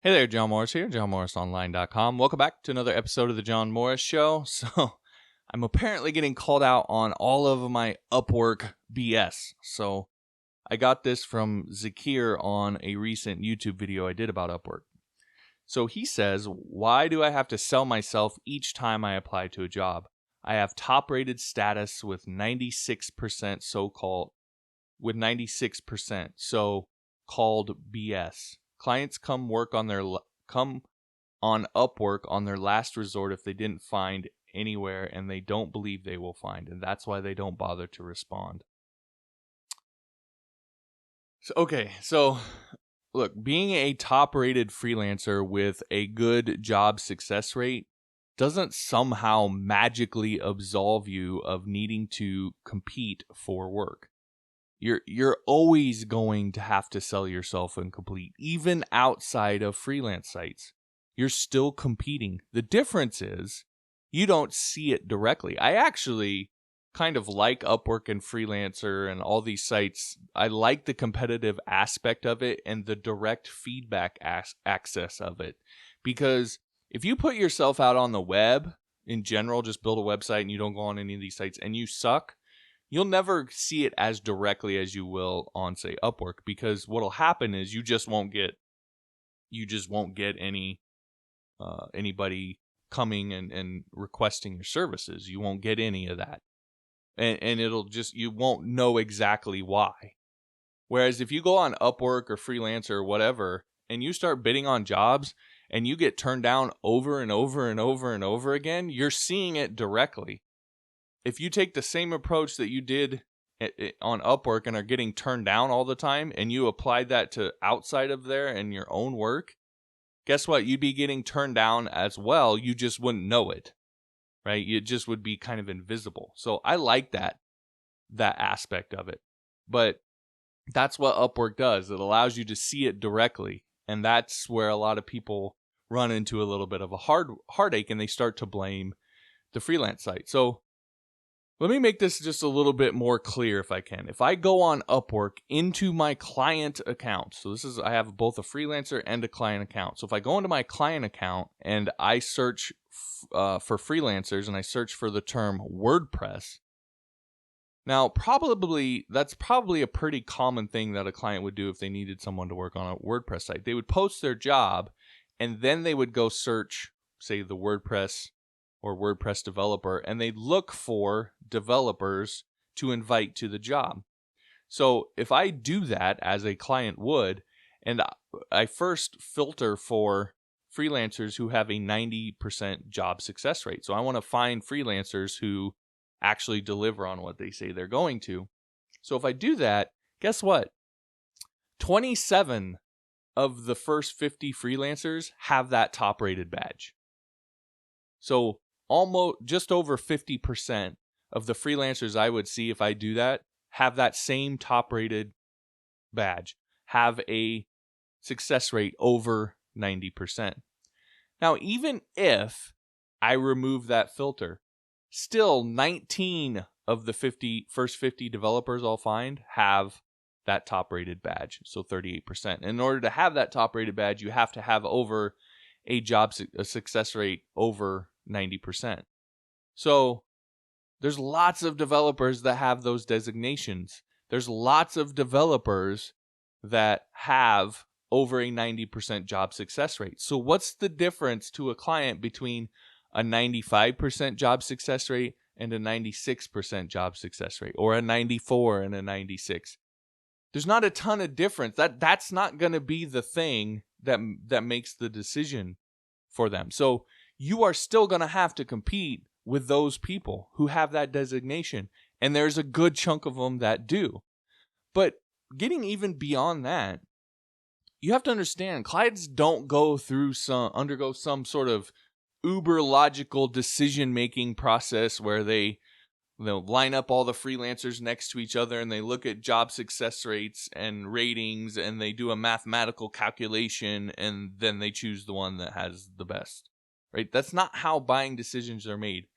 Hey there, John Morris here, johnmorrisonline.com. Welcome back to another episode of the John Morris Show. So, I'm apparently getting called out on all of my Upwork BS. So, I got this from Zakir on a recent YouTube video I did about Upwork. So, he says, why do I have to sell myself each time I apply to a job? I have top-rated status with 96% so-called BS. Clients come on Upwork on their last resort if they didn't find anywhere and they don't believe they will find, and that's why they don't bother to respond. So look, being a top-rated freelancer with a good job success rate doesn't somehow magically absolve you of needing to compete for work. You're always going to have to sell yourself and compete, even outside of freelance sites. You're still competing. The difference is you don't see it directly. I actually kind of like Upwork and Freelancer and all these sites. I like the competitive aspect of it and the direct feedback access of it. Because if you put yourself out on the web in general, just build a website and you don't go on any of these sites and you suck, you'll never see it as directly as you will on, say, Upwork, because what'll happen is you just won't get anybody coming and requesting your services. You won't get any of that, and you won't know exactly why. Whereas if you go on Upwork or Freelancer or whatever, and you start bidding on jobs and you get turned down over and over and over and over again, you're seeing it directly. If you take the same approach that you did on Upwork and are getting turned down all the time, and you applied that to outside of there and your own work, guess what? You'd be getting turned down as well. You just wouldn't know it, right? It just would be kind of invisible. So I like that aspect of it. But that's what Upwork does. It allows you to see it directly. And that's where a lot of people run into a little bit of a heartache, and they start to blame the freelance site. So let me make this just a little bit more clear if I can. If I go on Upwork into my client account, I have both a freelancer and a client account. So if I go into my client account and I search for freelancers and I search for the term WordPress, now that's probably a pretty common thing that a client would do if they needed someone to work on a WordPress site. They would post their job and then they would go search, say, the WordPress or WordPress developer, and they look for developers to invite to the job. So if I do that as a client would, and I first filter for freelancers who have a 90% job success rate. So I want to find freelancers who actually deliver on what they say they're going to. So if I do that, guess what? 27 of the first 50 freelancers have that top rated badge. So almost just over 50% of the freelancers I would see if I do that have that same top-rated badge, have a success rate over 90%. Now, even if I remove that filter, still 19 of the first 50 developers I'll find have that top-rated badge, so 38%. In order to have that top-rated badge, you have to have over a success rate over 90%. So there's lots of developers that have those designations. There's lots of developers that have over a 90% job success rate. So what's the difference to a client between a 95% job success rate and a 96% job success rate, or a 94 and a 96? There's not a ton of difference. That's not going to be the thing that makes the decision for them. So you are still going to have to compete with those people who have that designation. And there's a good chunk of them that do. But getting even beyond that, you have to understand, clients don't undergo some sort of uber logical decision-making process where they'll line up all the freelancers next to each other and they look at job success rates and ratings and they do a mathematical calculation and then they choose the one that has the best. Right? That's not how buying decisions are made.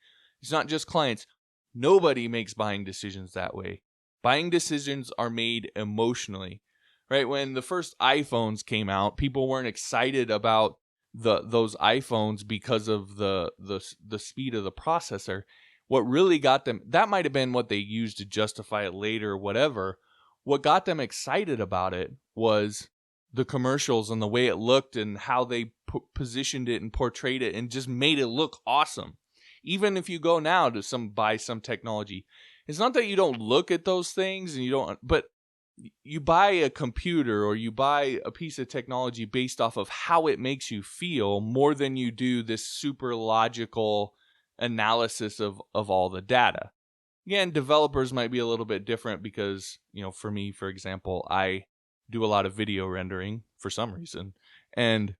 It's not just clients. Nobody makes buying decisions that way. Buying decisions are made emotionally. right? When the first iPhones came out, people weren't excited about those iPhones because of the speed of the processor. What really got them, that might have been what they used to justify it later or whatever. What got them excited about it was the commercials and the way it looked and how they positioned it and portrayed it and just made it look awesome. Even if you go now to buy some technology, it's not that you don't look at those things and you don't, but you buy a computer or you buy a piece of technology based off of how it makes you feel more than you do this super logical analysis of all the data. Again, developers might be a little bit different because, for me, for example, I do a lot of video rendering for some reason. And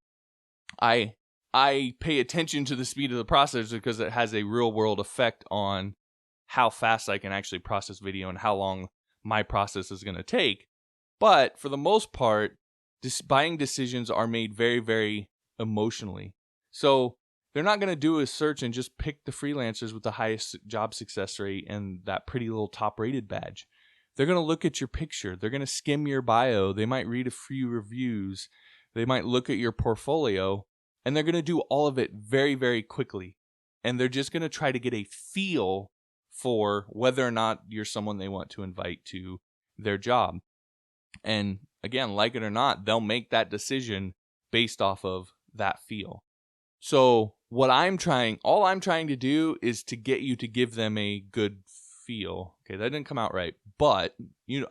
I pay attention to the speed of the processor because it has a real world effect on how fast I can actually process video and how long my process is going to take. But for the most part, buying decisions are made very, very emotionally. So they're not going to do a search and just pick the freelancers with the highest job success rate and that pretty little top rated badge. They're going to look at your picture. They're going to skim your bio. They might read a few reviews. They might look at your portfolio, and they're going to do all of it very, very quickly. And they're just going to try to get a feel for whether or not you're someone they want to invite to their job. And again, like it or not, they'll make that decision based off of that feel. So all I'm trying to do is to get you to give them a good feel. Okay, that didn't come out right, but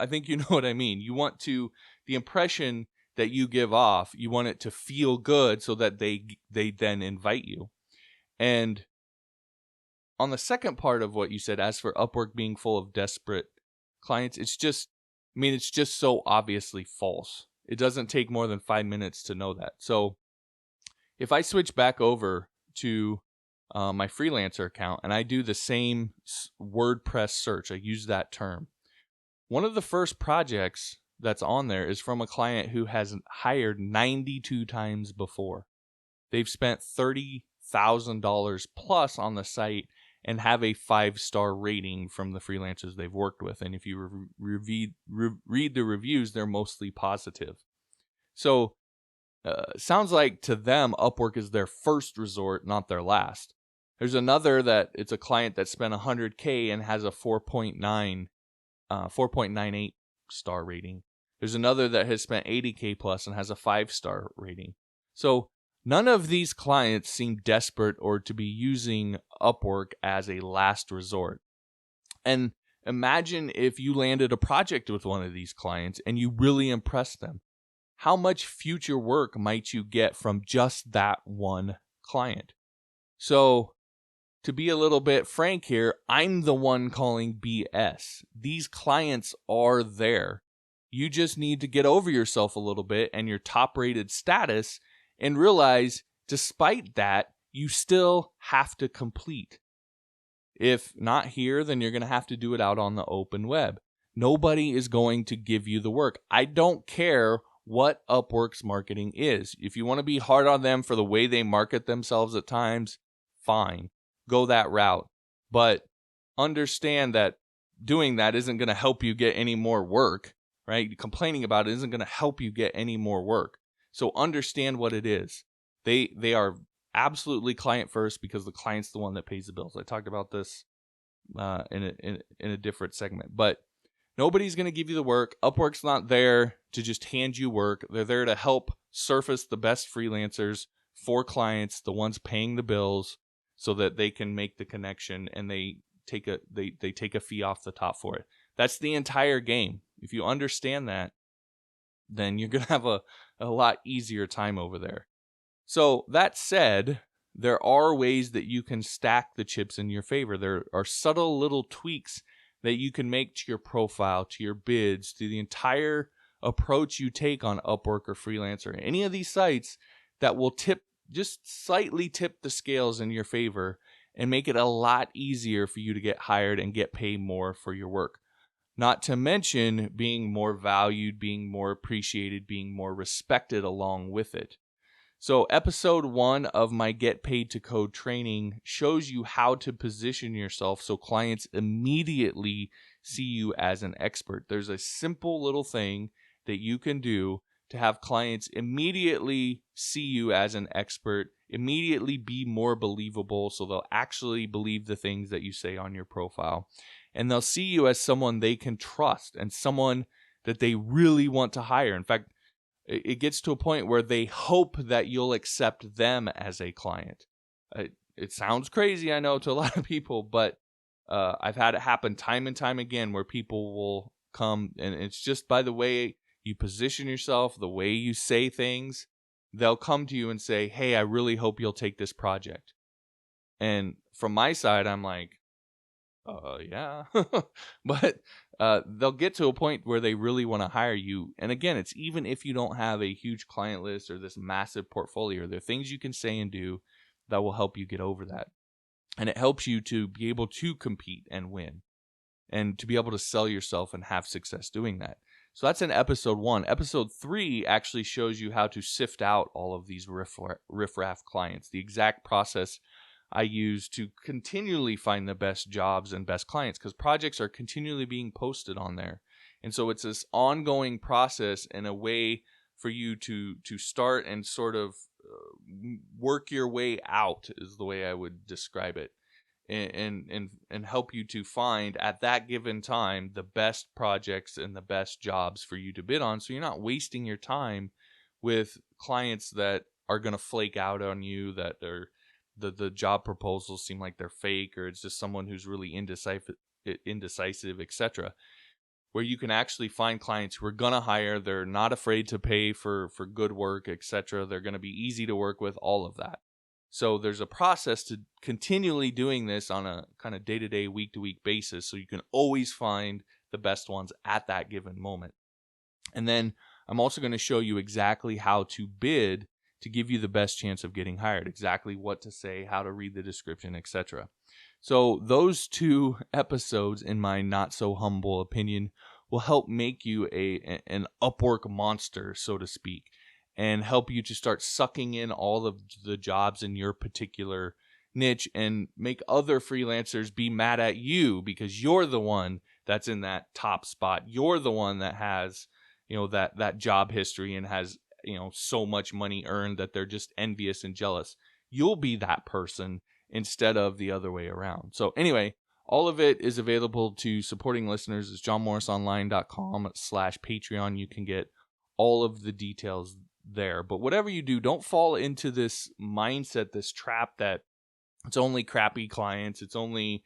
I think you know what I mean. You want the impression that you give off, you want it to feel good so that they then invite you. And on the second part of what you said, as for Upwork being full of desperate clients, it's just so obviously false. It doesn't take more than 5 minutes to know that. So if I switch back over to my freelancer account and I do the same WordPress search, I use that term. One of the first projects that's on there is from a client who has hired 92 times before. They've spent $30,000 plus on the site and have a 5-star rating from the freelancers they've worked with. And if you read the reviews, they're mostly positive. So sounds like to them, Upwork is their first resort, not their last. There's another that it's a client that spent $100K and has a 4.98 star rating. There's another that has spent $80K plus and has a 5-star rating. So none of these clients seem desperate or to be using Upwork as a last resort. And imagine if you landed a project with one of these clients and you really impressed them. How much future work might you get from just that one client? So, to be a little bit frank here, I'm the one calling BS. These clients are there. You just need to get over yourself a little bit and your top-rated status and realize, despite that, you still have to complete. If not here, then you're going to have to do it out on the open web. Nobody is going to give you the work. I don't care what Upwork's marketing is. If you want to be hard on them for the way they market themselves at times, fine. Go that route. But understand that doing that isn't going to help you get any more work, right? Complaining about it isn't going to help you get any more work. So understand what it is. They are absolutely client first because the client's the one that pays the bills. I talked about this in a different segment, but nobody's going to give you the work. Upwork's not there to just hand you work. They're there to help surface the best freelancers for clients, the ones paying the bills, so that they can make the connection and they take a fee off the top for it. That's the entire game. If you understand that, then you're going to have a lot easier time over there. So that said, there are ways that you can stack the chips in your favor. There are subtle little tweaks that you can make to your profile, to your bids, to the entire approach you take on Upwork or Freelancer, any of these sites that will just slightly tip the scales in your favor and make it a lot easier for you to get hired and get paid more for your work. Not to mention being more valued, being more appreciated, being more respected along with it. So episode 1 of my Get Paid to Code training shows you how to position yourself so clients immediately see you as an expert. There's a simple little thing, that you can do to have clients immediately see you as an expert, immediately be more believable, so they'll actually believe the things that you say on your profile. And they'll see you as someone they can trust and someone that they really want to hire. In fact, it gets to a point where they hope that you'll accept them as a client. It sounds crazy, I know, to a lot of people, but I've had it happen time and time again where people will come, and it's just by the way you position yourself, the way you say things, they'll come to you and say, hey, I really hope you'll take this project. And from my side, I'm like, yeah. But they'll get to a point where they really want to hire you. And again, it's even if you don't have a huge client list or this massive portfolio, there are things you can say and do that will help you get over that. And it helps you to be able to compete and win and to be able to sell yourself and have success doing that. So that's in episode 1. Episode 3 actually shows you how to sift out all of these riffraff clients, the exact process I use to continually find the best jobs and best clients, because projects are continually being posted on there. And so it's this ongoing process and a way for you to start and sort of work your way out is the way I would describe it. And help you to find at that given time the best projects and the best jobs for you to bid on, so you're not wasting your time with clients that are going to flake out on you, that are the job proposals seem like they're fake, or it's just someone who's really indecisive, etc. Where you can actually find clients who are going to hire, they're not afraid to pay for good work, etc. They're going to be easy to work with, all of that. So there's a process to continually doing this on a kind of day-to-day, week-to-week basis, so you can always find the best ones at that given moment. And then I'm also going to show you exactly how to bid to give you the best chance of getting hired, exactly what to say, how to read the description, etc. So those 2 episodes, in my not so humble opinion, will help make you an Upwork monster, so to speak, and help you to start sucking in all of the jobs in your particular niche and make other freelancers be mad at you because you're the one that's in that top spot. You're the one that has, that job history and has, so much money earned that they're just envious and jealous. You'll be that person instead of the other way around. So anyway, all of it is available to supporting listeners. It's johnmorrisonline.com/Patreon. You can get all of the details there. But whatever you do, don't fall into this mindset, this trap that it's only crappy clients, it's only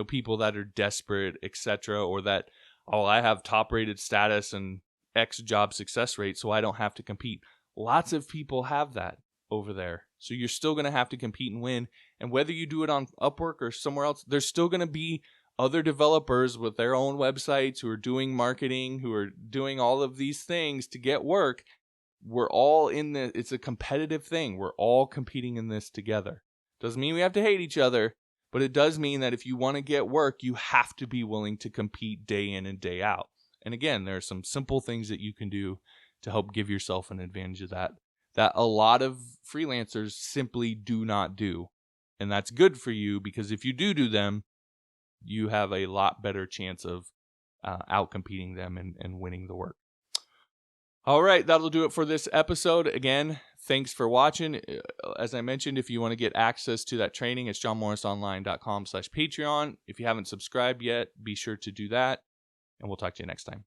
people that are desperate, etc., or that, I have top rated status and X job success rate, so I don't have to compete. Lots of people have that over there, so you're still going to have to compete and win. And whether you do it on Upwork or somewhere else, there's still going to be other developers with their own websites who are doing marketing, who are doing all of these things to get work. We're all in it's a competitive thing. We're all competing in this together. Doesn't mean we have to hate each other, but it does mean that if you want to get work, you have to be willing to compete day in and day out. And again, there are some simple things that you can do to help give yourself an advantage of that a lot of freelancers simply do not do. And that's good for you, because if you do them, you have a lot better chance of outcompeting them and winning the work. All right, that'll do it for this episode. Again, thanks for watching. As I mentioned, if you want to get access to that training, it's johnmorrisonline.com/Patreon. If you haven't subscribed yet, be sure to do that, and we'll talk to you next time.